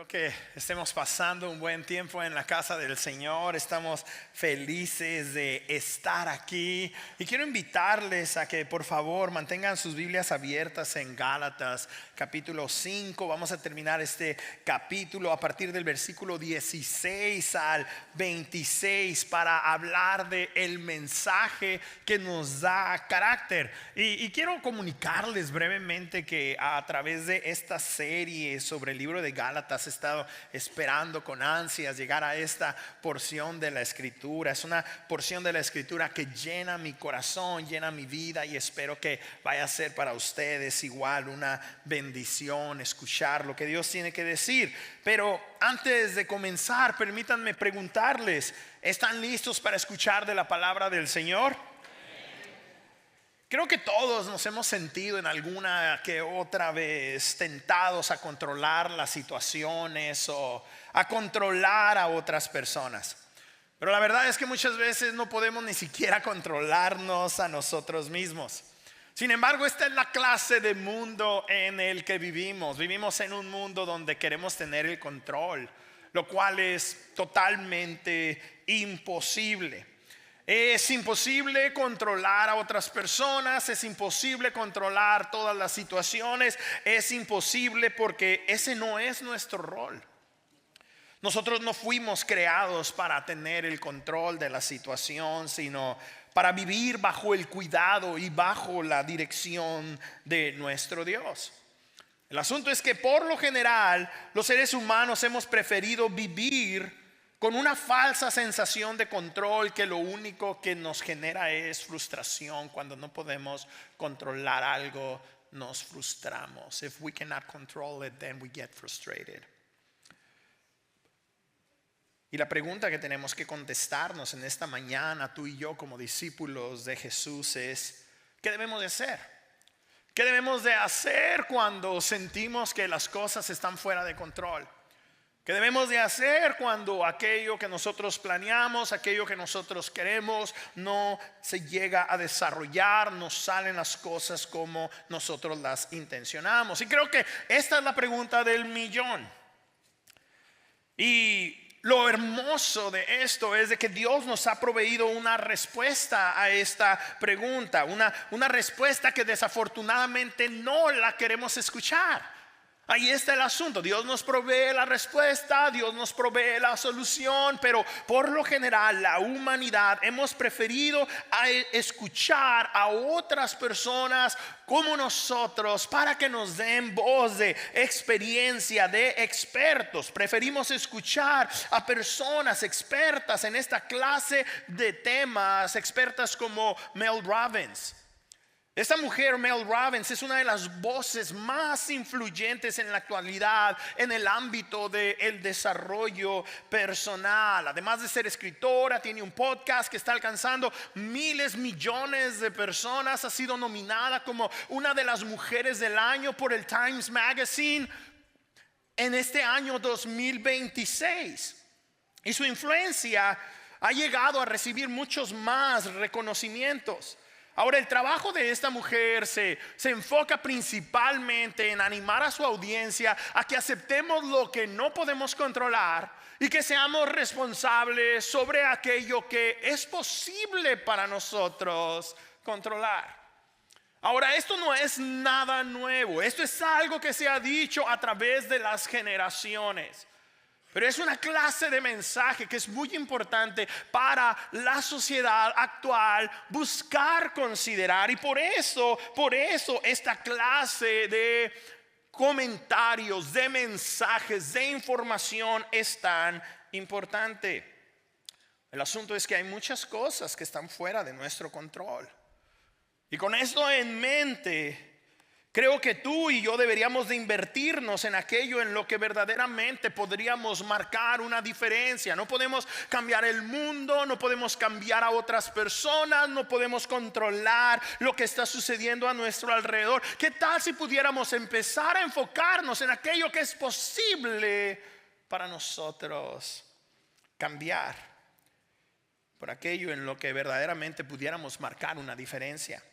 Espero que estemos pasando un buen tiempo en la casa del Señor. Estamos felices de estar aquí y quiero invitarles a que por favor mantengan sus Biblias abiertas en Gálatas capítulo 5. Vamos a terminar este capítulo a partir del versículo 16 al 26 para hablar de el mensaje que nos da carácter. Y quiero comunicarles brevemente que a través de esta serie sobre el libro de Gálatas he estado esperando con ansias llegar a esta porción de la escritura. Es una porción de la escritura que llena mi corazón, llena mi vida, y espero que vaya a ser para ustedes igual una bendición escuchar lo que Dios tiene que decir. Pero antes de comenzar, permítanme preguntarles: ¿están listos para escuchar de la palabra del Señor? Creo que todos nos hemos sentido en alguna que otra vez tentados a controlar las situaciones o a controlar a otras personas. Pero la verdad es que muchas veces no podemos ni siquiera controlarnos a nosotros mismos. Sin embargo, esta es la clase de mundo en el que vivimos. Vivimos en un mundo donde queremos tener el control, lo cual es totalmente imposible. Es imposible controlar a otras personas, es imposible controlar todas las situaciones, es imposible porque ese no es nuestro rol. Nosotros no fuimos creados para tener el control de la situación, sino para vivir bajo el cuidado y bajo la dirección de nuestro Dios. El asunto es que por lo general los seres humanos hemos preferido vivir con una falsa sensación de control que lo único que nos genera es frustración. Cuando no podemos controlar algo, nos frustramos. If we cannot control it, then we get frustrated. Y la pregunta que tenemos que contestarnos en esta mañana, tú y yo como discípulos de Jesús, es: ¿qué debemos de hacer? ¿Qué debemos de hacer cuando sentimos que las cosas están fuera de control? ¿Qué debemos de hacer cuando aquello que nosotros planeamos, aquello que nosotros queremos, no se llega a desarrollar, no salen las cosas como nosotros las intencionamos? Y creo que esta es la pregunta del millón. Y lo hermoso de esto es de que Dios nos ha proveído una respuesta a esta pregunta, una respuesta que desafortunadamente no la queremos escuchar. Ahí está el asunto. Dios nos provee la respuesta, Dios nos provee la solución, pero por lo general la humanidad hemos preferido escuchar a otras personas como nosotros para que nos den voz de experiencia, de expertos. Preferimos escuchar a personas expertas en esta clase de temas, expertas como Mel Robbins. Esta mujer, Mel Robbins, es una de las voces más influyentes en la actualidad en el ámbito del desarrollo personal. Además de ser escritora, tiene un podcast que está alcanzando millones de personas. Ha sido nominada como una de las mujeres del año por el Times Magazine en este año 2026. Y su influencia ha llegado a recibir muchos más reconocimientos. Ahora, el trabajo de esta mujer se enfoca principalmente en animar a su audiencia a que aceptemos lo que no podemos controlar y que seamos responsables sobre aquello que es posible para nosotros controlar. Ahora, esto no es nada nuevo, esto es algo que se ha dicho a través de las generaciones. Pero es una clase de mensaje que es muy importante para la sociedad actual buscar considerar. Y por eso esta clase de comentarios, de mensajes, de información es tan importante. El asunto es que hay muchas cosas que están fuera de nuestro control. Y con esto en mente, creo que tú y yo deberíamos de invertirnos en aquello en lo que verdaderamente podríamos marcar una diferencia. No podemos cambiar el mundo, no podemos cambiar a otras personas, no podemos controlar lo que está sucediendo a nuestro alrededor. ¿Qué tal si pudiéramos empezar a enfocarnos en aquello que es posible para nosotros cambiar? Por aquello en lo que verdaderamente pudiéramos marcar una diferencia.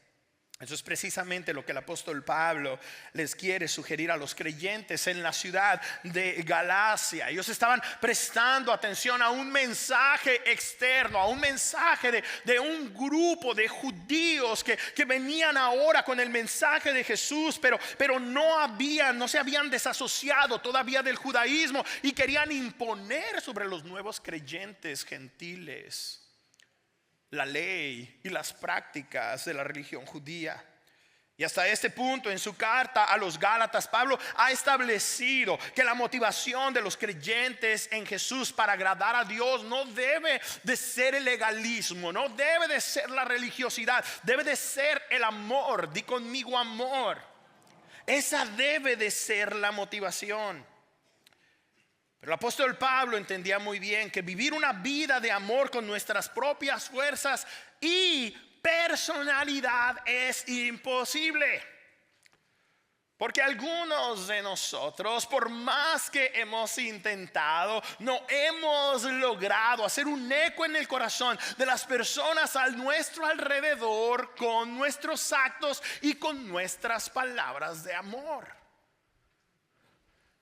Eso es precisamente lo que el apóstol Pablo les quiere sugerir a los creyentes en la ciudad de Galacia. Ellos estaban prestando atención a un mensaje externo, a un mensaje de un grupo de judíos que venían ahora con el mensaje de Jesús, pero no se habían desasociado todavía del judaísmo y querían imponer sobre los nuevos creyentes gentiles la ley y las prácticas de la religión judía. Y hasta este punto en su carta a los Gálatas, Pablo ha establecido que la motivación de los creyentes en Jesús para agradar a Dios no debe de ser el legalismo, no debe de ser la religiosidad, debe de ser el amor. Di conmigo, amor. Esa debe de ser la motivación. Pero el apóstol Pablo entendía muy bien que vivir una vida de amor con nuestras propias fuerzas y personalidad es imposible. Porque algunos de nosotros, por más que hemos intentado, no hemos logrado hacer un eco en el corazón de las personas a nuestro alrededor con nuestros actos y con nuestras palabras de amor.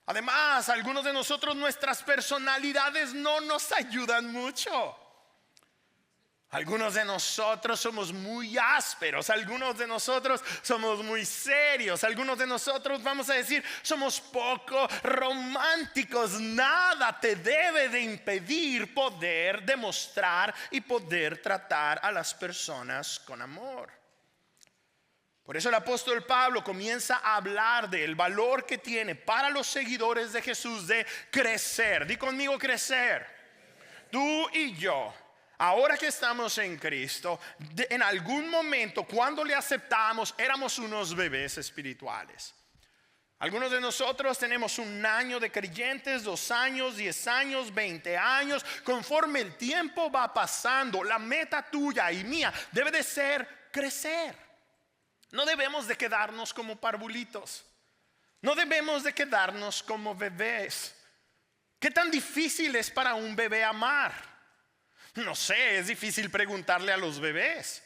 Además, algunos de nosotros, nuestras personalidades no nos ayudan mucho. Algunos de nosotros somos muy ásperos, algunos de nosotros somos muy serios, algunos de nosotros, vamos a decir, somos poco románticos. Nada te debe de impedir poder demostrar y poder tratar a las personas con amor. Por eso el apóstol Pablo comienza a hablar del valor que tiene para los seguidores de Jesús de crecer. Di conmigo, crecer. Tú y yo, ahora que estamos en Cristo, en algún momento cuando le aceptamos éramos unos bebés espirituales. Algunos de nosotros tenemos 1 año de creyentes, 2 años, 10 años, 20 años. Conforme el tiempo va pasando, la meta tuya y mía debe de ser crecer. No debemos de quedarnos como parvulitos. No debemos de quedarnos como bebés. ¿Qué tan difícil es para un bebé amar? No sé, es difícil preguntarle a los bebés.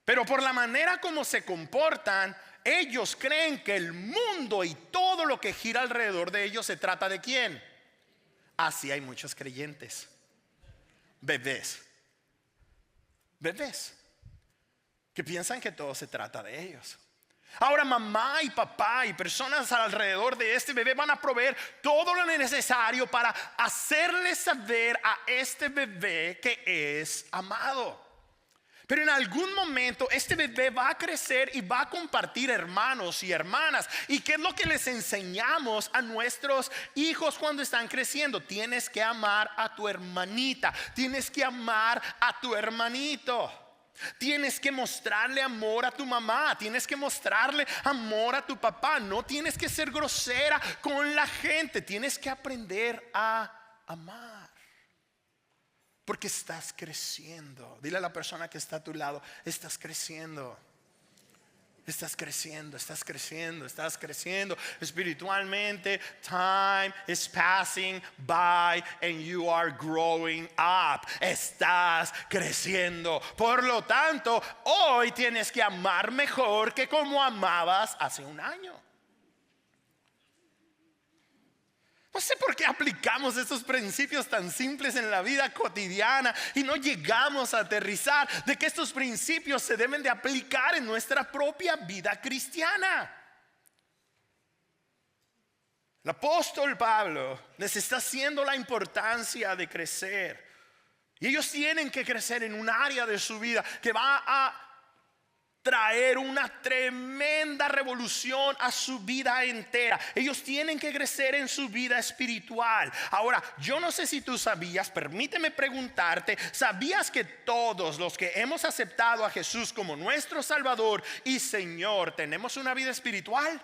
Pero por la manera como se comportan, ellos creen que el mundo y todo lo que gira alrededor de ellos se trata de ¿quién? Así hay muchos creyentes. Bebés que piensan que todo se trata de ellos. Ahora mamá y papá y personas alrededor de este bebé van a proveer todo lo necesario para hacerle saber a este bebé que es amado. Pero en algún momento este bebé va a crecer y va a compartir hermanos y hermanas. ¿Y qué es lo que les enseñamos a nuestros hijos cuando están creciendo? Tienes que amar a tu hermanita, tienes que amar a tu hermanito. Tienes que mostrarle amor a tu mamá, tienes que mostrarle amor a tu papá. No tienes que ser grosera con la gente, tienes que aprender a amar. Porque estás creciendo. Dile a la persona que está a tu lado, estás creciendo. Estás creciendo, estás creciendo, estás creciendo espiritualmente. Time is passing by and you are growing up. Estás creciendo. Por lo tanto, hoy tienes que amar mejor que como amabas hace 1 año. No sé por qué aplicamos estos principios tan simples en la vida cotidiana y no llegamos a aterrizar de que estos principios se deben de aplicar en nuestra propia vida cristiana. El apóstol Pablo les está haciendo la importancia de crecer. Y ellos tienen que crecer en un área de su vida que va a traer una tremenda revolución a su vida entera. Ellos tienen que crecer en su vida espiritual. Ahora, yo no sé si tú sabías, permíteme preguntarte, ¿sabías que todos los que hemos aceptado a Jesús como nuestro Salvador y Señor tenemos una vida espiritual?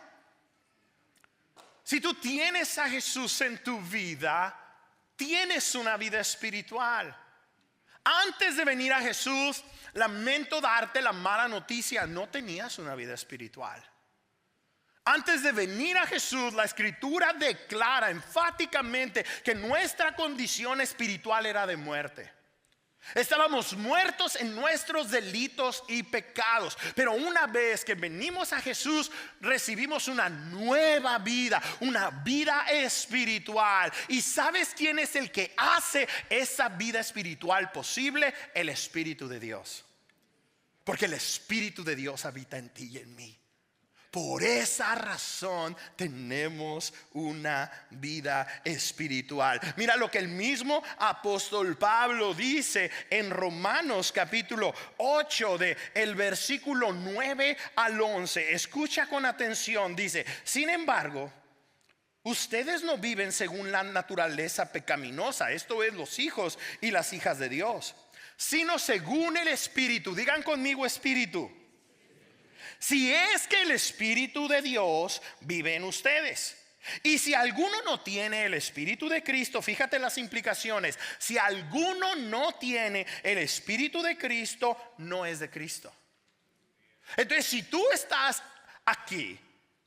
Si tú tienes a Jesús en tu vida, tienes una vida espiritual. Antes de venir a Jesús, lamento darte la mala noticia, no tenías una vida espiritual. Antes de venir a Jesús, la Escritura declara enfáticamente que nuestra condición espiritual era de muerte. Estábamos muertos en nuestros delitos y pecados, pero una vez que venimos a Jesús, recibimos una nueva vida, una vida espiritual. ¿Y sabes quién es el que hace esa vida espiritual posible? El Espíritu de Dios. Porque el Espíritu de Dios habita en ti y en mí. Por esa razón tenemos una vida espiritual. Mira lo que el mismo apóstol Pablo dice en Romanos capítulo 8 de el versículo 9 al 11. Escucha con atención, dice: sin embargo, ustedes no viven según la naturaleza pecaminosa, esto es, los hijos y las hijas de Dios, sino según el Espíritu. Digan conmigo: Espíritu. Si es que el Espíritu de Dios vive en ustedes. Y si alguno no tiene el Espíritu de Cristo, fíjate las implicaciones. Si alguno no tiene el Espíritu de Cristo, no es de Cristo. Entonces, si tú estás aquí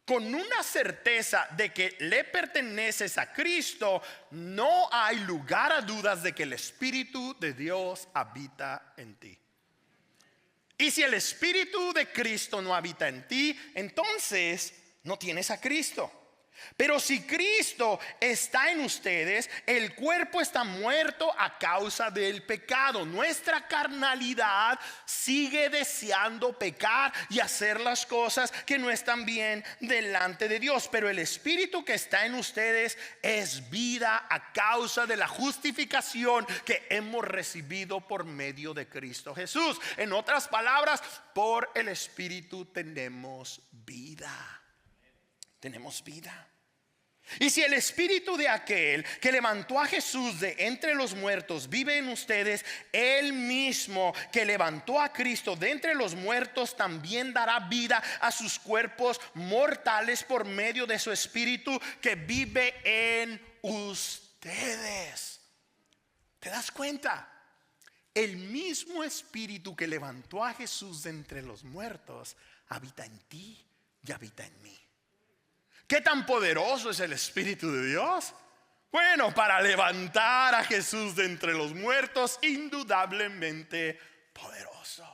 con una certeza de que le perteneces a Cristo, no hay lugar a dudas de que el Espíritu de Dios habita en ti. Y si el Espíritu de Cristo no habita en ti, entonces no tienes a Cristo. Pero si Cristo está en ustedes, el cuerpo está muerto a causa del pecado. Nuestra carnalidad sigue deseando pecar y hacer las cosas que no están bien delante de Dios. Pero el Espíritu que está en ustedes es vida a causa de la justificación que hemos recibido por medio de Cristo Jesús. En otras palabras, por el Espíritu tenemos vida. Tenemos vida. Y si el Espíritu de aquel que levantó a Jesús de entre los muertos vive en ustedes, él mismo que levantó a Cristo de entre los muertos también dará vida a sus cuerpos mortales por medio de su Espíritu que vive en ustedes. ¿Te das cuenta? El mismo Espíritu que levantó a Jesús de entre los muertos habita en ti y habita en mí. ¿Qué tan poderoso es el Espíritu de Dios? Bueno, para levantar a Jesús de entre los muertos, indudablemente poderoso.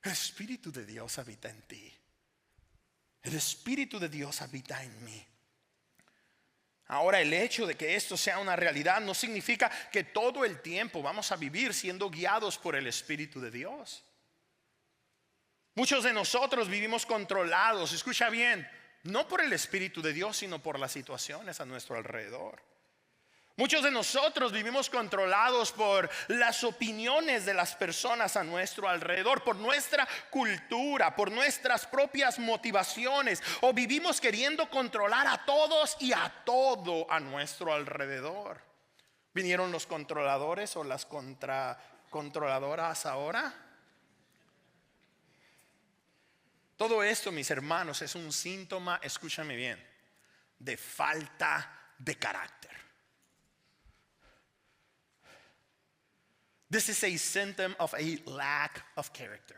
El Espíritu de Dios habita en ti. El Espíritu de Dios habita en mí. Ahora, el hecho de que esto sea una realidad no significa que todo el tiempo vamos a vivir siendo guiados por el Espíritu de Dios. Muchos de nosotros vivimos controlados, escucha bien, no por el Espíritu de Dios, sino por las situaciones a nuestro alrededor. Muchos de nosotros vivimos controlados por las opiniones de las personas a nuestro alrededor, por nuestra cultura, por nuestras propias motivaciones, o vivimos queriendo controlar a todos y a todo a nuestro alrededor. ¿Vinieron los controladores o las controladoras ahora? Todo esto, mis hermanos, es un síntoma, escúchame bien, de falta de carácter. This is a symptom of a lack of character.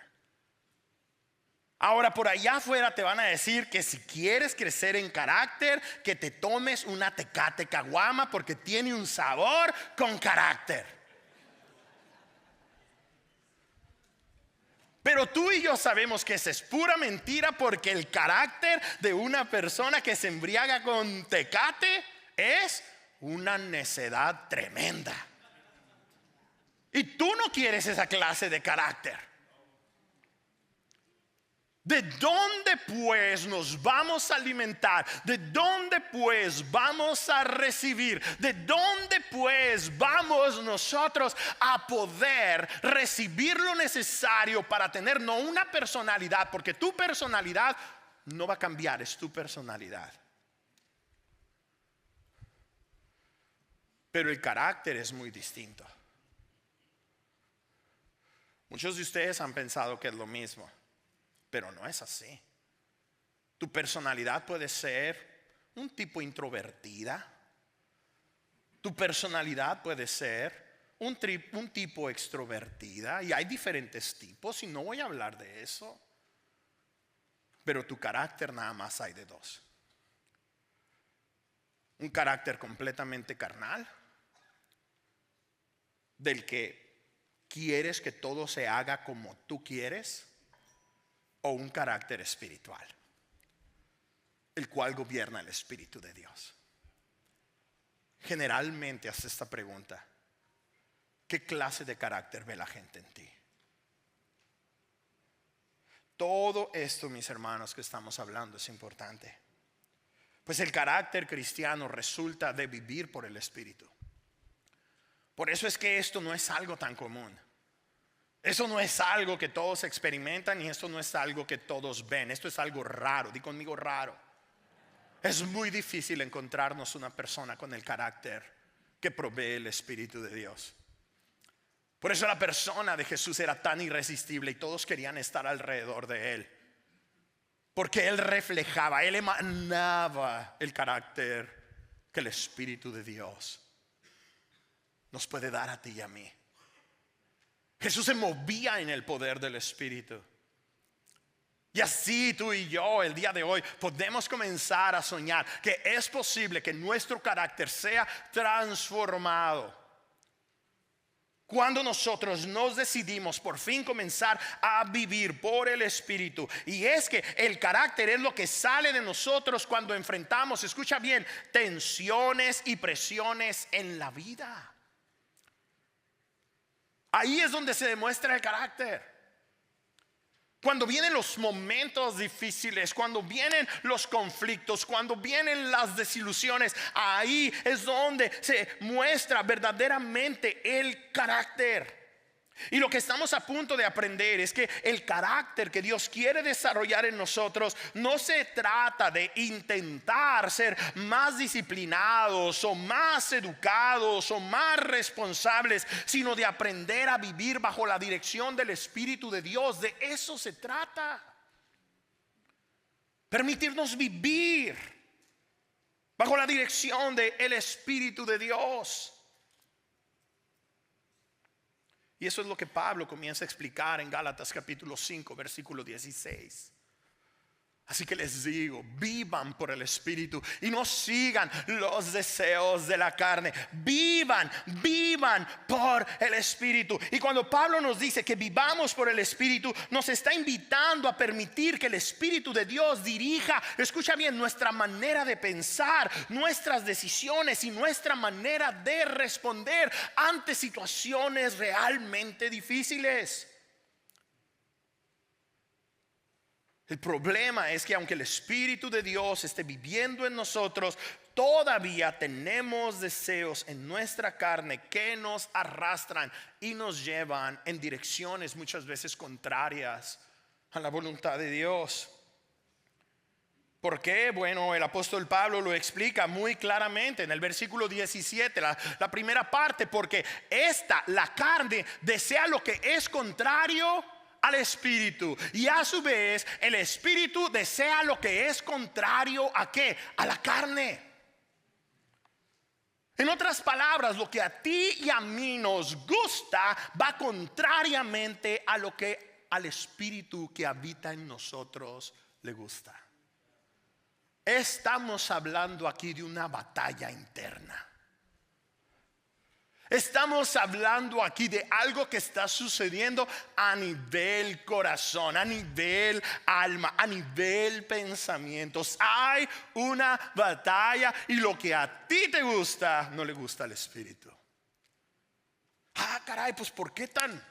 Ahora, por allá afuera te van a decir que si quieres crecer en carácter, que te tomes una Tecate Caguama porque tiene un sabor con carácter. Pero tú y yo sabemos que esa es pura mentira, porque el carácter de una persona que se embriaga con Tecate es una necedad tremenda. Y tú no quieres esa clase de carácter. ¿De dónde pues nos vamos a alimentar? ¿De dónde pues vamos a recibir? ¿De dónde pues vamos nosotros a poder recibir lo necesario para tener no una personalidad? Porque tu personalidad no va a cambiar, es tu personalidad. Pero el carácter es muy distinto. Muchos de ustedes han pensado que es lo mismo, pero no es así. Tu personalidad puede ser un tipo introvertida. Tu personalidad puede ser un tipo extrovertida. Y hay diferentes tipos y no voy a hablar de eso. Pero tu carácter nada más hay de dos. Un carácter completamente carnal, del que ¿Quieres que todo se haga como tú quieres? ¿O un carácter espiritual, el cual gobierna el Espíritu de Dios? Generalmente hace esta pregunta: ¿qué clase de carácter ve la gente en ti? Todo esto, mis hermanos, que estamos hablando es importante, pues el carácter cristiano resulta de vivir por el Espíritu. Por eso es que esto no es algo tan común. Eso no es algo que todos experimentan y esto no es algo que todos ven. Esto es algo raro. Di conmigo, raro. Es muy difícil encontrarnos una persona con el carácter que provee el Espíritu de Dios. Por eso la persona de Jesús era tan irresistible y todos querían estar alrededor de él. Porque él reflejaba, él emanaba el carácter que el Espíritu de Dios nos puede dar a ti y a mí. Jesús se movía en el poder del Espíritu. Y así tú y yo el día de hoy podemos comenzar a soñar que es posible que nuestro carácter sea transformado cuando nosotros nos decidimos por fin comenzar a vivir por el Espíritu. Y es que el carácter es lo que sale de nosotros cuando enfrentamos, escucha bien, tensiones y presiones en la vida. Ahí es donde se demuestra el carácter. Cuando vienen los momentos difíciles, cuando vienen los conflictos, cuando vienen las desilusiones, ahí es donde se muestra verdaderamente el carácter. Y lo que estamos a punto de aprender es que el carácter que Dios quiere desarrollar en nosotros no se trata de intentar ser más disciplinados o más educados o más responsables, sino de aprender a vivir bajo la dirección del Espíritu de Dios. De eso se trata. Permitirnos vivir bajo la dirección del Espíritu de Dios. Y eso es lo que Pablo comienza a explicar en Gálatas capítulo 5, versículo 16. Así que les digo, vivan por el Espíritu y no sigan los deseos de la carne. Vivan por el Espíritu. Y cuando Pablo nos dice que vivamos por el Espíritu, nos está invitando a permitir que el Espíritu de Dios dirija, escucha bien, nuestra manera de pensar, nuestras decisiones y nuestra manera de responder ante situaciones realmente difíciles. El problema es que aunque el Espíritu de Dios esté viviendo en nosotros, todavía tenemos deseos en nuestra carne que nos arrastran y nos llevan en direcciones muchas veces contrarias a la voluntad de Dios. ¿Por qué? Bueno, el apóstol Pablo lo explica muy claramente en el versículo 17, la primera parte, porque la carne desea lo que es contrario al Espíritu, y a su vez el Espíritu desea lo que es contrario ¿a qué? A la carne. En otras palabras, lo que a ti y a mí nos gusta va contrariamente a lo que al Espíritu que habita en nosotros le gusta. Estamos hablando aquí de una batalla interna. Estamos hablando aquí de algo que está sucediendo a nivel corazón, a nivel alma, a nivel pensamientos. Hay una batalla y lo que a ti te gusta no le gusta al Espíritu. Ah, caray, pues ¿por qué tan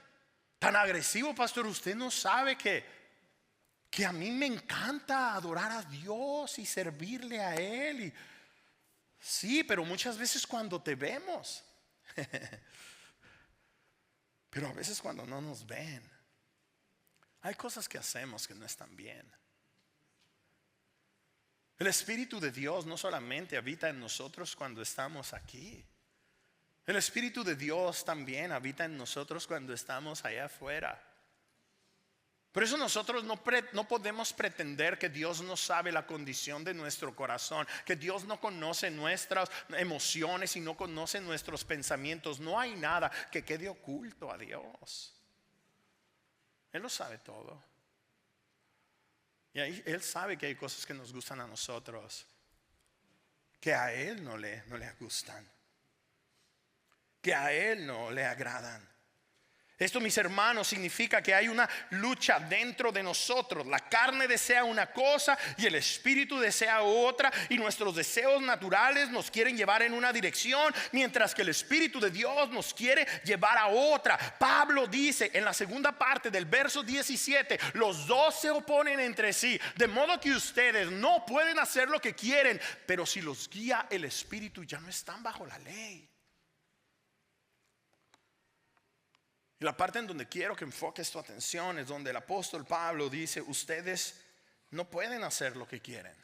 agresivo, pastor? Usted no sabe que a mí me encanta adorar a Dios y servirle a Él. Sí, pero muchas veces cuando te vemos. Pero a veces cuando no nos ven, hay cosas que hacemos que no están bien. El Espíritu de Dios no solamente habita en nosotros cuando estamos aquí. El Espíritu de Dios también habita en nosotros cuando estamos allá afuera. Por eso nosotros no podemos pretender que Dios no sabe la condición de nuestro corazón, que Dios no conoce nuestras emociones y no conoce nuestros pensamientos. No hay nada que quede oculto a Dios. Él lo sabe todo. Y ahí Él sabe que hay cosas que nos gustan a nosotros, que a Él no le gustan, que a Él no le agradan. Esto, mis hermanos, significa que hay una lucha dentro de nosotros. La carne desea una cosa y el espíritu desea otra, y nuestros deseos naturales nos quieren llevar en una dirección, mientras que el espíritu de Dios nos quiere llevar a otra. Pablo dice en la segunda parte del verso 17, los dos se oponen entre sí, de modo que ustedes no pueden hacer lo que quieren, pero si los guía el espíritu ya no están bajo la ley. Y la parte en donde quiero que enfoques tu atención es donde el apóstol Pablo dice, ustedes no pueden hacer lo que quieren.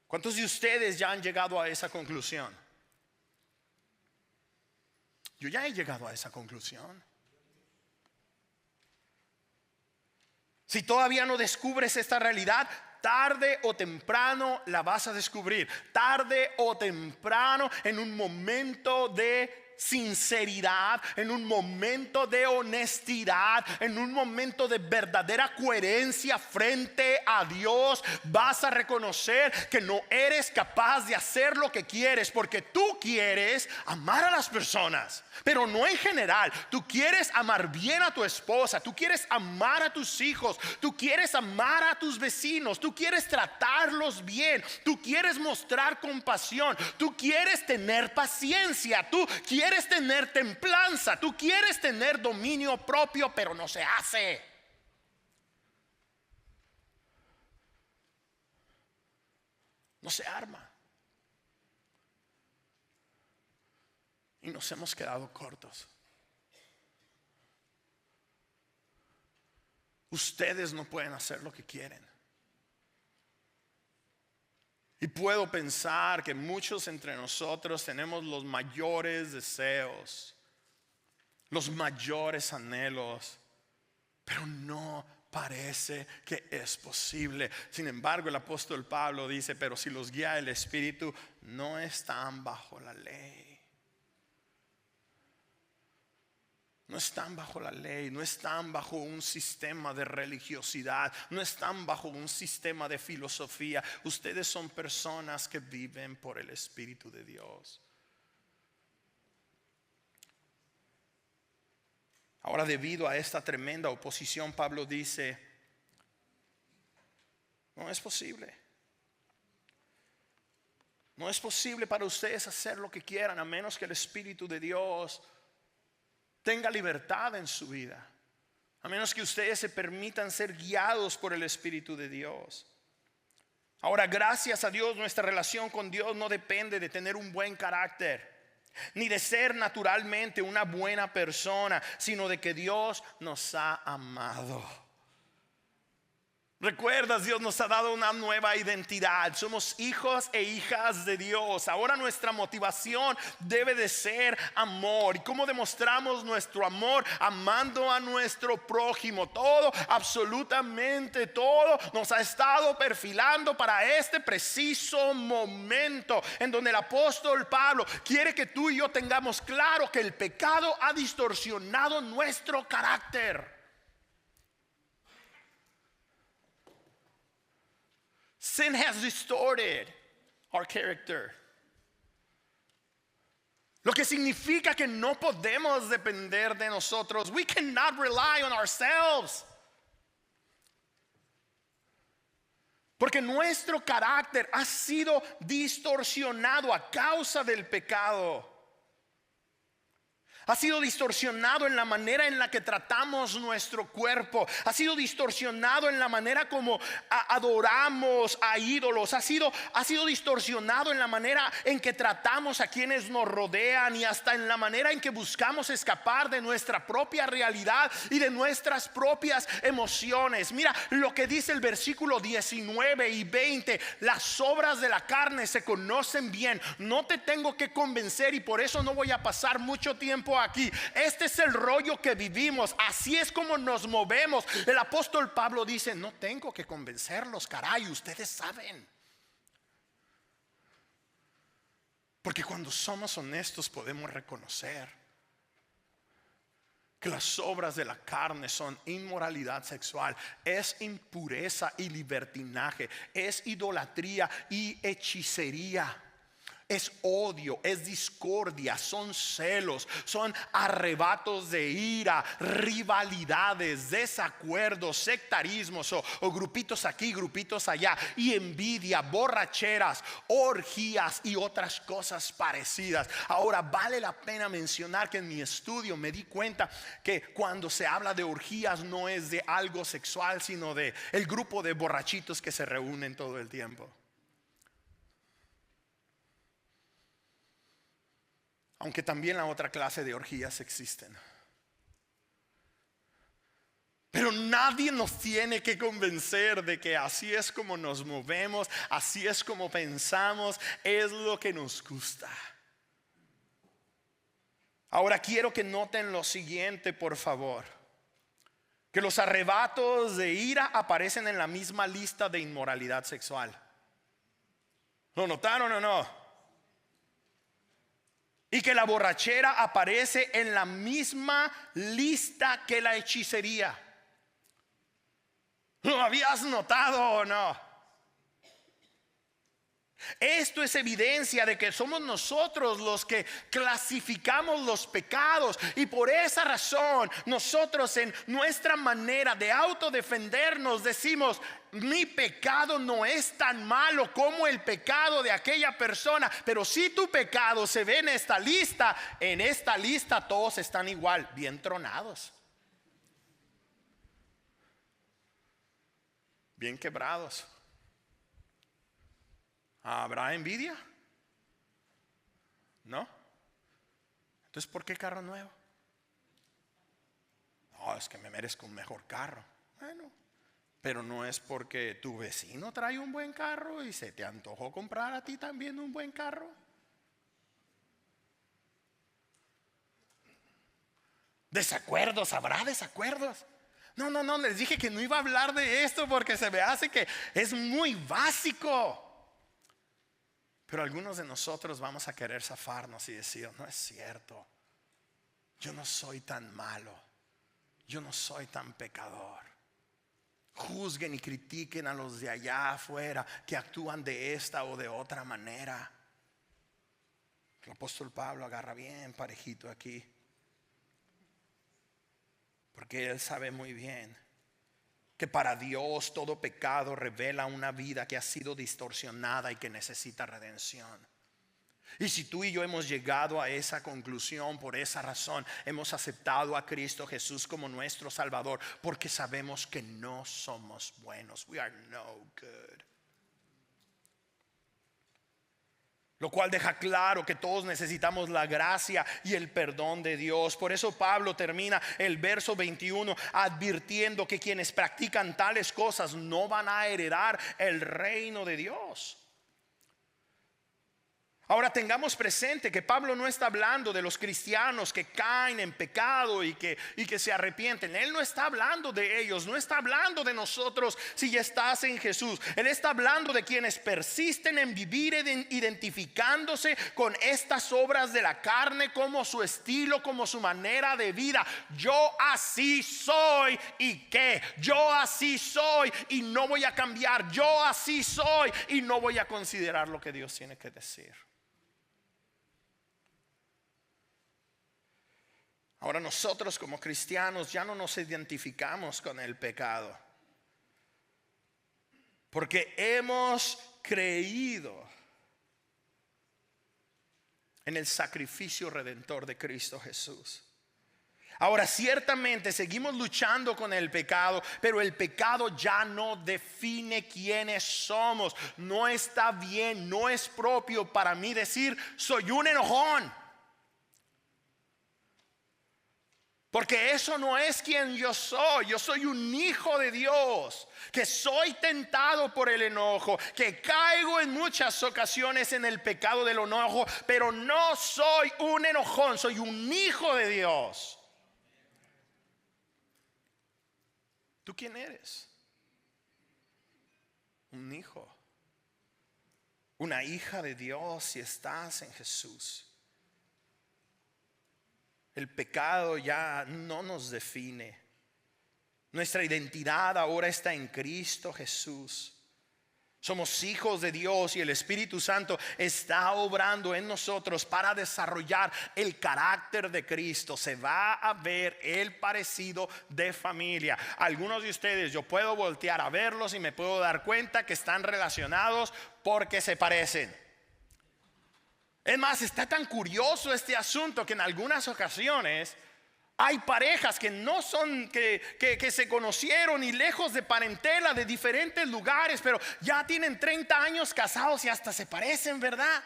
¿Cuántos de ustedes ya han llegado a esa conclusión? Yo ya he llegado a esa conclusión. Si todavía no descubres esta realidad, tarde o temprano la vas a descubrir. Tarde o temprano, en un momento de sinceridad, en un momento de honestidad, en un momento de verdadera coherencia frente a Dios, vas a reconocer que no eres capaz de hacer lo que quieres, porque tú quieres amar a las personas, pero no en general. Tú quieres amar bien a tu esposa, tú quieres amar a tus hijos, tú quieres amar a tus vecinos, tú quieres tratarlos bien, tú quieres mostrar compasión, tú quieres tener paciencia, tú quieres tener templanza, tú quieres tener dominio propio, pero no se hace. No se arma. Y nos hemos quedado cortos. Ustedes no pueden hacer lo que quieren. Y puedo pensar que muchos entre nosotros tenemos los mayores deseos, los mayores anhelos, pero no parece que es posible. Sin embargo, el apóstol Pablo dice, pero si los guía el Espíritu, no están bajo la ley. No están bajo la ley, no están bajo un sistema de religiosidad, no están bajo un sistema de filosofía. Ustedes son personas que viven por el Espíritu de Dios. Ahora, debido a esta tremenda oposición, Pablo dice, no es posible. No es posible para ustedes hacer lo que quieran, a menos que el Espíritu de Dios tenga libertad en su vida, a menos que ustedes se permitan ser guiados por el Espíritu de Dios. Ahora, gracias a Dios, nuestra relación con Dios no depende de tener un buen carácter, ni de ser naturalmente una buena persona, sino de que Dios nos ha amado. ¿Recuerdas? Dios nos ha dado una nueva identidad. Somos hijos e hijas de Dios. Ahora nuestra motivación debe de ser amor. ¿Y cómo demostramos nuestro amor? Amando a nuestro prójimo. Todo, absolutamente todo, nos ha estado perfilando para este preciso momento en donde el apóstol Pablo quiere que tú y yo tengamos claro que el pecado ha distorsionado nuestro carácter. Sin has distorted our character. Lo que significa que no podemos depender de nosotros. We cannot rely on ourselves. Porque nuestro carácter ha sido distorsionado a causa del pecado. Ha sido distorsionado en la manera en la que tratamos nuestro cuerpo. Ha sido distorsionado en la manera como adoramos a ídolos. Ha sido distorsionado en la manera en que tratamos a quienes nos rodean, y hasta en la manera en que buscamos escapar de nuestra propia realidad y de nuestras propias emociones. Mira lo que dice el versículo 19 y 20. Las obras de la carne se conocen bien. No te tengo que convencer, y por eso no voy a pasar mucho tiempo aquí. Este es el rollo que vivimos, así es como nos movemos. El apóstol Pablo dice, no tengo que convencerlos, caray, ustedes saben. Porque cuando somos honestos podemos reconocer que las obras de la carne son inmoralidad sexual, es impureza y libertinaje, es idolatría y hechicería, es odio, es discordia, son celos, son arrebatos de ira, rivalidades, desacuerdos, sectarismos o grupitos aquí, grupitos allá, y envidia, borracheras, orgías y otras cosas parecidas. Ahora vale la pena mencionar que en mi estudio me di cuenta que cuando se habla de orgías no es de algo sexual, sino de el grupo de borrachitos que se reúnen todo el tiempo. Aunque también la otra clase de orgías existen. Pero nadie nos tiene que convencer de que así es como nos movemos, así es como pensamos, es lo que nos gusta. Ahora quiero que noten lo siguiente, por favor. Que los arrebatos de ira aparecen en la misma lista de inmoralidad sexual. ¿Lo notaron o no? Y que la borrachera aparece en la misma lista que la hechicería. ¿Lo habías notado o no? Esto es evidencia de que somos nosotros los que clasificamos los pecados, y por esa razón nosotros en nuestra manera de autodefendernos decimos: mi pecado no es tan malo como el pecado de aquella persona, pero si tu pecado se ve en esta lista todos están igual, bien tronados, bien quebrados. ¿Habrá envidia? ¿No? Entonces, ¿por qué carro nuevo? No, es que me merezco un mejor carro. Bueno, pero no es porque tu vecino trae un buen carro y se te antojó comprar a ti también un buen carro. ¿Desacuerdos? ¿Habrá desacuerdos? No, les dije que no iba a hablar de esto porque se me hace que es muy básico. Pero algunos de nosotros vamos a querer zafarnos y decir: no es cierto, yo no soy tan malo, yo no soy tan pecador. Juzguen y critiquen a los de allá afuera que actúan de esta o de otra manera. El apóstol Pablo agarra bien parejito aquí, porque él sabe muy bien que para Dios todo pecado revela una vida que ha sido distorsionada y que necesita redención. Y si tú y yo hemos llegado a esa conclusión, por esa razón hemos aceptado a Cristo Jesús como nuestro Salvador, porque sabemos que no somos buenos. We are no good. Lo cual deja claro que todos necesitamos la gracia y el perdón de Dios. Por eso Pablo termina el verso 21 advirtiendo que quienes practican tales cosas no van a heredar el reino de Dios. Ahora tengamos presente que Pablo no está hablando de los cristianos que caen en pecado y que se arrepienten. Él no está hablando de ellos, no está hablando de nosotros si ya estás en Jesús. Él está hablando de quienes persisten en vivir identificándose con estas obras de la carne como su estilo, como su manera de vida. Yo así soy, ¿y qué? Yo así soy y no voy a cambiar. Yo así soy y no voy a considerar lo que Dios tiene que decir. Ahora nosotros como cristianos ya no nos identificamos con el pecado, porque hemos creído en el sacrificio redentor de Cristo Jesús. Ahora ciertamente seguimos luchando con el pecado, pero el pecado ya no define quiénes somos. No está bien, no es propio para mí decir soy un enojón, porque eso no es quien yo soy. Yo soy un hijo de Dios, que soy tentado por el enojo, que caigo en muchas ocasiones en el pecado del enojo, pero no soy un enojón, soy un hijo de Dios. ¿Tú quién eres? Un hijo, una hija de Dios si estás en Jesús. El pecado ya no nos define. Nuestra identidad ahora está en Cristo Jesús. Somos hijos de Dios y el Espíritu Santo está obrando en nosotros para desarrollar el carácter de Cristo. Se va a ver el parecido de familia. Algunos de ustedes yo puedo voltear a verlos y me puedo dar cuenta que están relacionados porque se parecen. Es más, está tan curioso este asunto que en algunas ocasiones hay parejas que no son, que se conocieron y lejos de parentela de diferentes lugares, pero ya tienen 30 años casados y hasta se parecen, ¿verdad?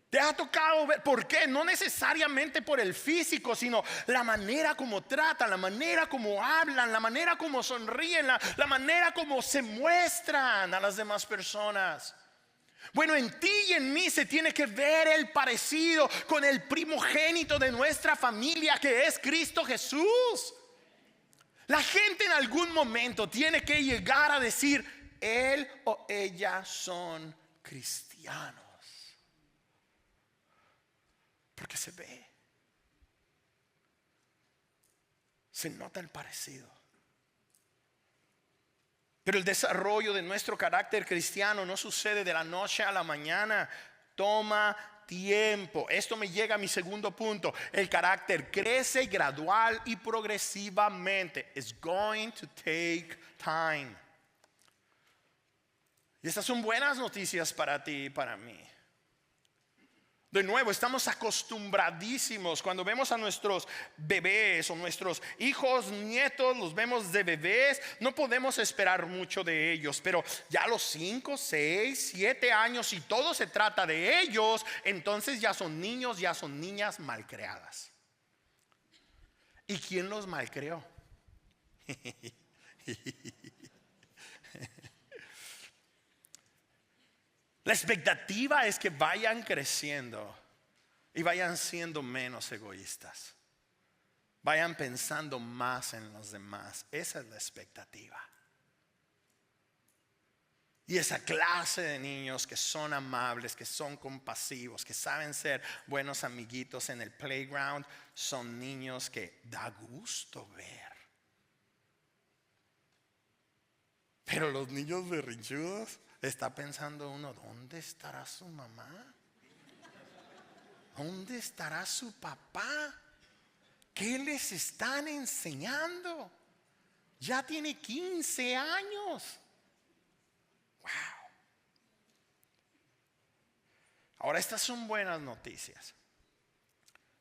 ¿Te ha tocado ver? ¿Por qué? No necesariamente por el físico, sino la manera como tratan, la manera como hablan, la manera como sonríen, la manera como se muestran a las demás personas. Bueno, en ti y en mí se tiene que ver el parecido con el primogénito de nuestra familia, que es Cristo Jesús. La gente en algún momento tiene que llegar a decir: él o ella son cristianos. Porque se ve, se nota el parecido. Pero el desarrollo de nuestro carácter cristiano no sucede de la noche a la mañana. Toma tiempo. Esto me llega a mi segundo punto. El carácter crece gradual y progresivamente. It's going to take time. Y estas son buenas noticias para ti y para mí. De nuevo, estamos acostumbradísimos cuando vemos a nuestros bebés o nuestros hijos, nietos, los vemos de bebés. No podemos esperar mucho de ellos, pero ya a los 5, 6, 7 años, si todo se trata de ellos, entonces ya son niños, ya son niñas malcriadas. ¿Y quién los malcrió? La expectativa es que vayan creciendo y vayan siendo menos egoístas. Vayan pensando más en los demás. Esa es la expectativa. Y esa clase de niños que son amables, que son compasivos, que saben ser buenos amiguitos en el playground, son niños que da gusto ver. Pero los niños berrinchudos, está pensando uno: ¿dónde estará su mamá? ¿Dónde estará su papá? ¿Qué les están enseñando? Ya tiene 15 años. Wow. Ahora, estas son buenas noticias.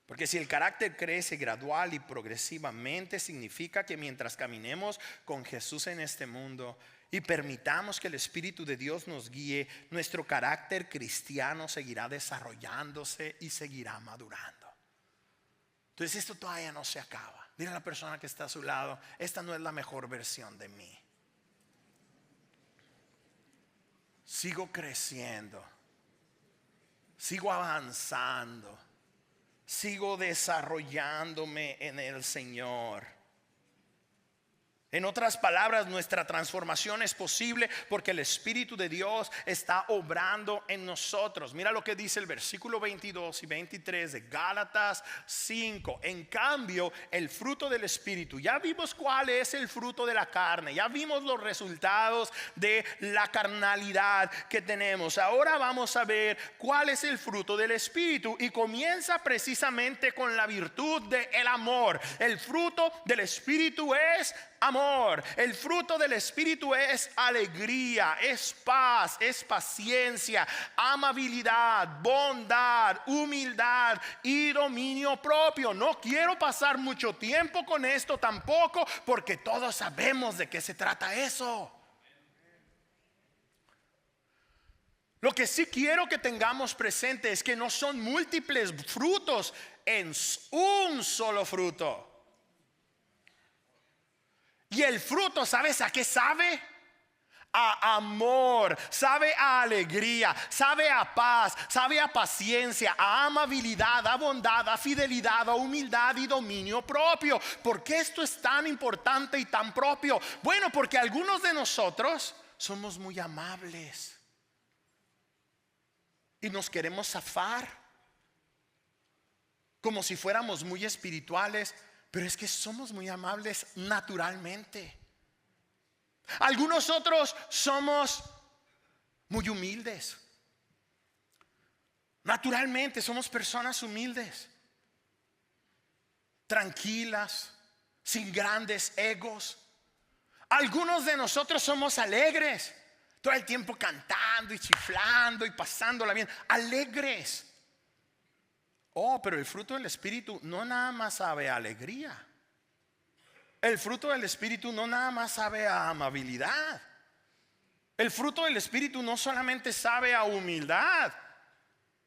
Porque si el carácter crece gradual y progresivamente, significa que mientras caminemos con Jesús en este mundo y permitamos que el Espíritu de Dios nos guíe, nuestro carácter cristiano seguirá desarrollándose y seguirá madurando. Entonces esto todavía no se acaba. Dile a la persona que está a su lado: esta no es la mejor versión de mí. Sigo creciendo, sigo avanzando, sigo desarrollándome en el Señor. En otras palabras, nuestra transformación es posible porque el Espíritu de Dios está obrando en nosotros. Mira lo que dice el versículo 22 y 23 de Gálatas 5. En cambio, el fruto del Espíritu, ya vimos cuál es el fruto de la carne, ya vimos los resultados de la carnalidad que tenemos. Ahora vamos a ver cuál es el fruto del Espíritu, y comienza precisamente con la virtud del amor. El fruto del Espíritu es amor. El fruto del Espíritu es alegría, es paz, es paciencia, amabilidad, bondad, humildad y dominio propio. No quiero pasar mucho tiempo con esto tampoco, porque todos sabemos de qué se trata eso. Lo que sí quiero que tengamos presente es que no son múltiples frutos en un solo fruto. Y el fruto, ¿sabes a qué sabe? A amor, sabe a alegría, sabe a paz, sabe a paciencia, a amabilidad, a bondad, a fidelidad, a humildad y dominio propio. ¿Por qué esto es tan importante y tan propio? Bueno, porque algunos de nosotros somos muy amables y nos queremos zafar como si fuéramos muy espirituales. Pero es que somos muy amables naturalmente. Algunos otros somos muy humildes. Naturalmente somos personas humildes, tranquilas, sin grandes egos. Algunos de nosotros somos alegres, todo el tiempo cantando y chiflando y pasándola bien, alegres. Oh, pero el fruto del Espíritu no nada más sabe a alegría. El fruto del Espíritu no nada más sabe a amabilidad. El fruto del Espíritu no solamente sabe a humildad.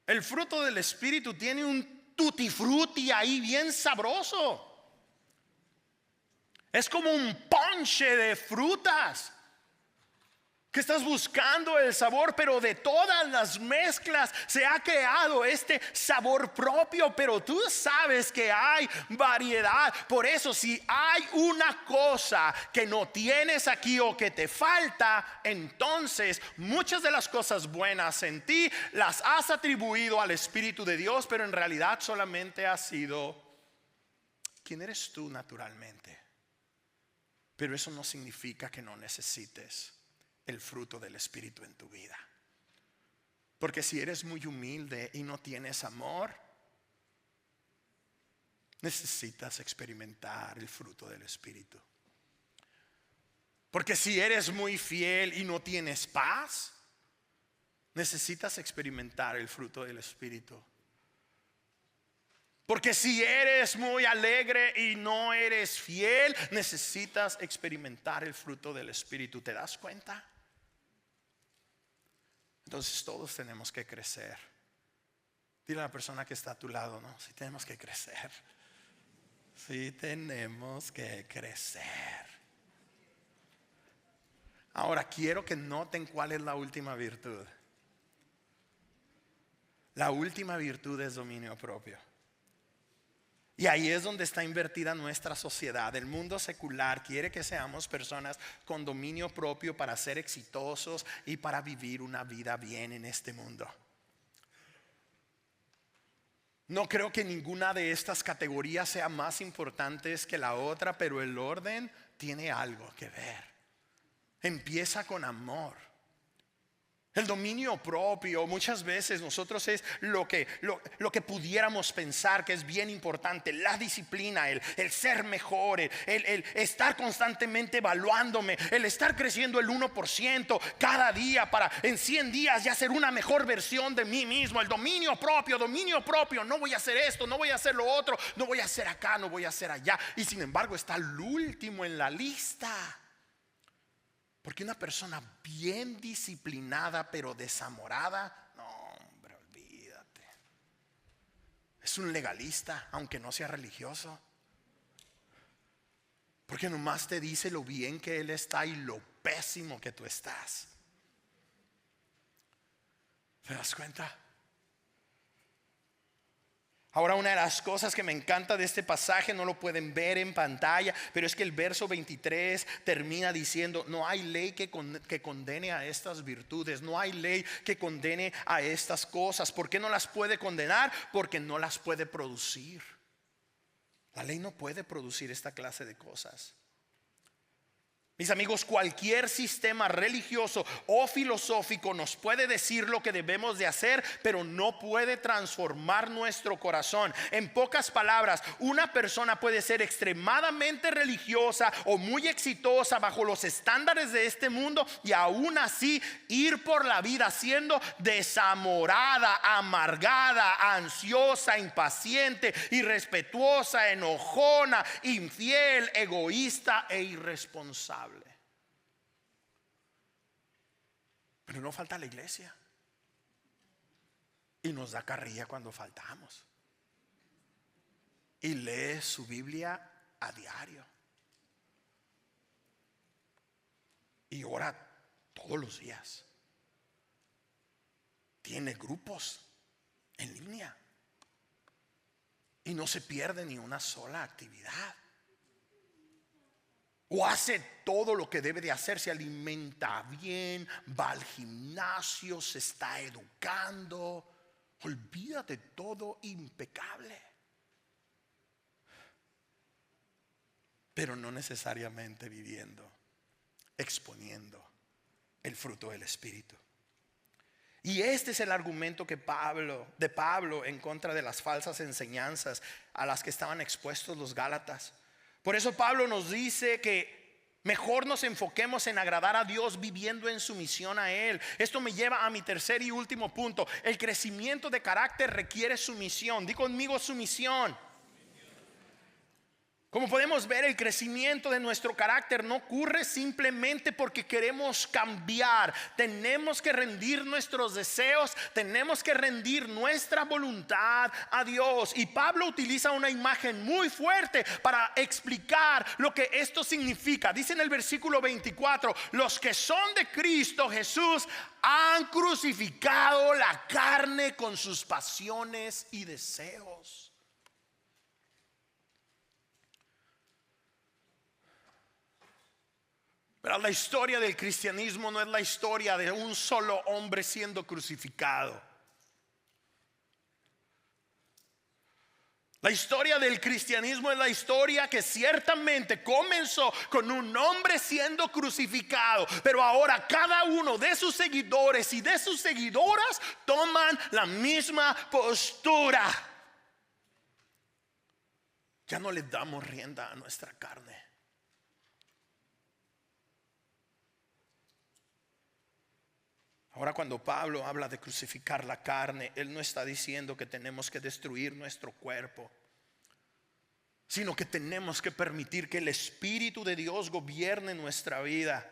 El fruto del Espíritu tiene un tutti frutti ahí bien sabroso. Es como un ponche de frutas que estás buscando el sabor, pero de todas las mezclas se ha creado este sabor propio. Pero tú sabes que hay variedad. Por eso, si hay una cosa que no tienes aquí o que te falta, entonces muchas de las cosas buenas en ti las has atribuido al Espíritu de Dios, pero en realidad solamente has sido quien eres tú naturalmente. Pero eso no significa que no necesites el fruto del Espíritu en tu vida. Porque si eres muy humilde y no tienes amor, necesitas experimentar el fruto del Espíritu. Porque si eres muy fiel y no tienes paz, necesitas experimentar el fruto del Espíritu. Porque si eres muy alegre y no eres fiel, necesitas experimentar el fruto del Espíritu. ¿Te das cuenta? Entonces todos tenemos que crecer. Dile a la persona que está a tu lado, no, sí tenemos que crecer. Sí tenemos que crecer. Ahora quiero que noten cuál es la última virtud. La última virtud es dominio propio. Y ahí es donde está invertida nuestra sociedad. El mundo secular quiere que seamos personas con dominio propio para ser exitosos y para vivir una vida bien en este mundo. No creo que ninguna de estas categorías sea más importante que la otra, pero el orden tiene algo que ver. Empieza con amor. El dominio propio muchas veces nosotros es lo que pudiéramos pensar que es bien importante. La disciplina, el ser mejor, el estar constantemente evaluándome, el estar creciendo el 1% cada día para en 100 días ya ser una mejor versión de mí mismo. El dominio propio, no voy a hacer esto, no voy a hacer lo otro, no voy a hacer acá, no voy a hacer allá. Y sin embargo está el último en la lista. Porque una persona bien disciplinada pero desamorada, no hombre, olvídate. Es un legalista aunque no sea religioso. Porque nomás te dice lo bien que él está y lo pésimo que tú estás. ¿Te das cuenta? Ahora, una de las cosas que me encanta de este pasaje, no lo pueden ver en pantalla, pero es que el verso 23 termina diciendo: no hay ley que condene a estas virtudes, no hay ley que condene a estas cosas. ¿Por qué no las puede condenar? Porque no las puede producir. La ley no puede producir esta clase de cosas. Mis amigos, cualquier sistema religioso o filosófico nos puede decir lo que debemos de hacer, pero no puede transformar nuestro corazón. En pocas palabras, una persona puede ser extremadamente religiosa o muy exitosa bajo los estándares de este mundo y aún así ir por la vida siendo desamorada, amargada, ansiosa, impaciente, irrespetuosa, enojona, infiel, egoísta e irresponsable. Pero no falta la iglesia y nos da carrilla cuando faltamos, y lee su Biblia a diario y ora todos los días, tiene grupos en línea y no se pierde ni una sola actividad. O hace todo lo que debe de hacer, se alimenta bien, va al gimnasio, se está educando. Olvídate, todo impecable. Pero no necesariamente viviendo, exponiendo el fruto del Espíritu. Y este es el argumento de Pablo en contra de las falsas enseñanzas a las que estaban expuestos los Gálatas. Por eso Pablo nos dice que mejor nos enfoquemos en agradar a Dios viviendo en sumisión a Él. Esto me lleva a mi tercer y último punto. El crecimiento de carácter requiere sumisión. Di conmigo, sumisión. Como podemos ver, el crecimiento de nuestro carácter no ocurre simplemente porque queremos cambiar. Tenemos que rendir nuestros deseos, tenemos que rendir nuestra voluntad a Dios. Y Pablo utiliza una imagen muy fuerte para explicar lo que esto significa. Dice en el versículo 24: los que son de Cristo Jesús han crucificado la carne con sus pasiones y deseos. Pero la historia del cristianismo no es la historia de un solo hombre siendo crucificado. La historia del cristianismo es la historia que ciertamente comenzó con un hombre siendo crucificado, pero ahora cada uno de sus seguidores y de sus seguidoras toman la misma postura. Ya no le damos rienda a nuestra carne. Ahora, cuando Pablo habla de crucificar la carne, él no está diciendo que tenemos que destruir nuestro cuerpo, sino que tenemos que permitir que el Espíritu de Dios gobierne nuestra vida.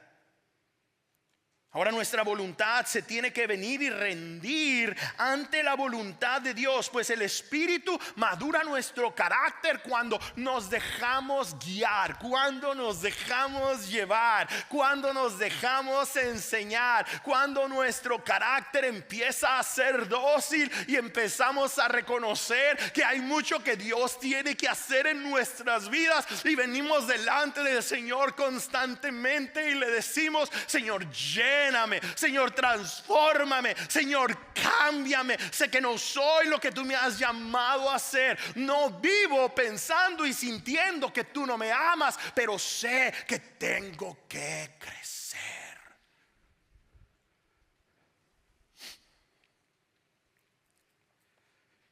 Ahora nuestra voluntad se tiene que venir y rendir ante la voluntad de Dios, pues el Espíritu madura nuestro carácter cuando nos dejamos guiar, cuando nos dejamos llevar, cuando nos dejamos enseñar, cuando nuestro carácter empieza a ser dócil y empezamos a reconocer que hay mucho que Dios tiene que hacer en nuestras vidas y venimos delante del Señor constantemente y le decimos: Señor, lléname, Señor, transfórmame, Señor, cámbiame. Sé que no soy lo que tú me has llamado a ser. No vivo pensando y sintiendo que tú no me amas, pero sé que tengo que crecer.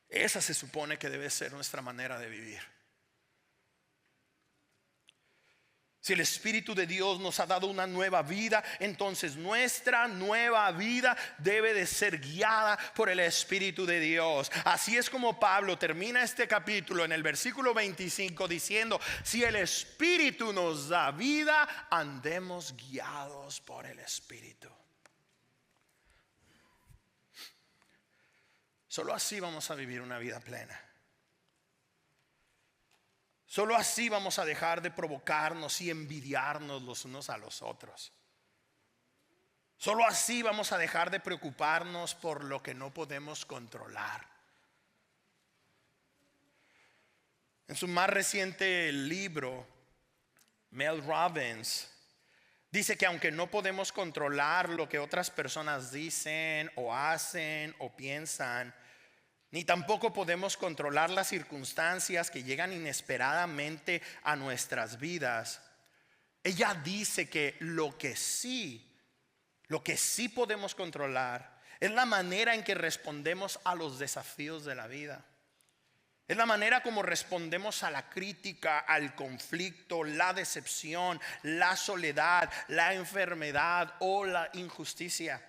Esa se supone que debe ser nuestra manera de vivir. Si el Espíritu de Dios nos ha dado una nueva vida, entonces nuestra nueva vida debe de ser guiada por el Espíritu de Dios. Así es como Pablo termina este capítulo en el versículo 25 diciendo: si el Espíritu nos da vida, andemos guiados por el Espíritu. Solo así vamos a vivir una vida plena. Solo así vamos a dejar de provocarnos y envidiarnos los unos a los otros. Solo así vamos a dejar de preocuparnos por lo que no podemos controlar. En su más reciente libro, Mel Robbins dice que aunque no podemos controlar lo que otras personas dicen o hacen o piensan, ni tampoco podemos controlar las circunstancias que llegan inesperadamente a nuestras vidas. Ella dice que lo que sí podemos controlar es la manera en que respondemos a los desafíos de la vida. Es la manera como respondemos a la crítica, al conflicto, la decepción, la soledad, la enfermedad o la injusticia.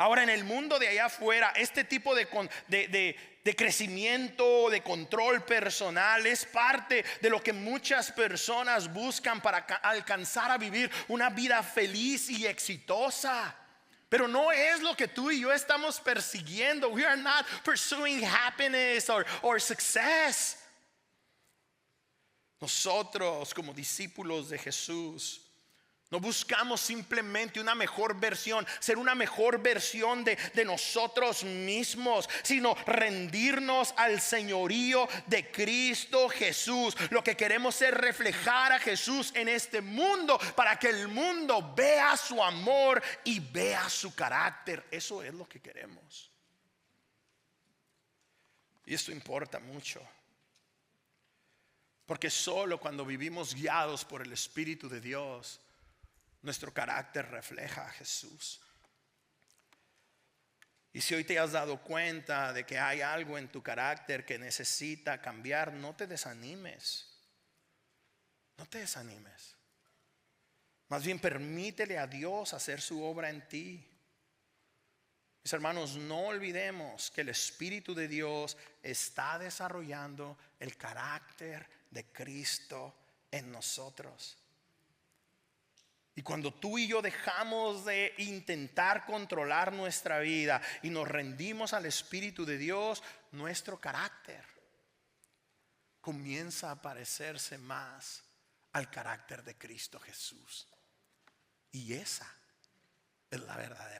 Ahora, en el mundo de allá afuera, este tipo de crecimiento, de control personal es parte de lo que muchas personas buscan para alcanzar a vivir una vida feliz y exitosa. Pero no es lo que tú y yo estamos persiguiendo. We are not pursuing happiness or success. Nosotros, como discípulos de Jesús, no buscamos simplemente una mejor versión, ser una mejor versión de nosotros mismos, sino rendirnos al señorío de Cristo Jesús. Lo que queremos es reflejar a Jesús en este mundo para que el mundo vea su amor y vea su carácter. Eso es lo que queremos. Y esto importa mucho, porque solo cuando vivimos guiados por el Espíritu de Dios, nuestro carácter refleja a Jesús. Y si hoy te has dado cuenta de que hay algo en tu carácter que necesita cambiar, no te desanimes. No te desanimes. Más bien permítele a Dios hacer su obra en ti. Mis hermanos, no olvidemos que el Espíritu de Dios está desarrollando el carácter de Cristo en nosotros. Y cuando tú y yo dejamos de intentar controlar nuestra vida y nos rendimos al Espíritu de Dios, nuestro carácter comienza a parecerse más al carácter de Cristo Jesús. Y esa es la verdadera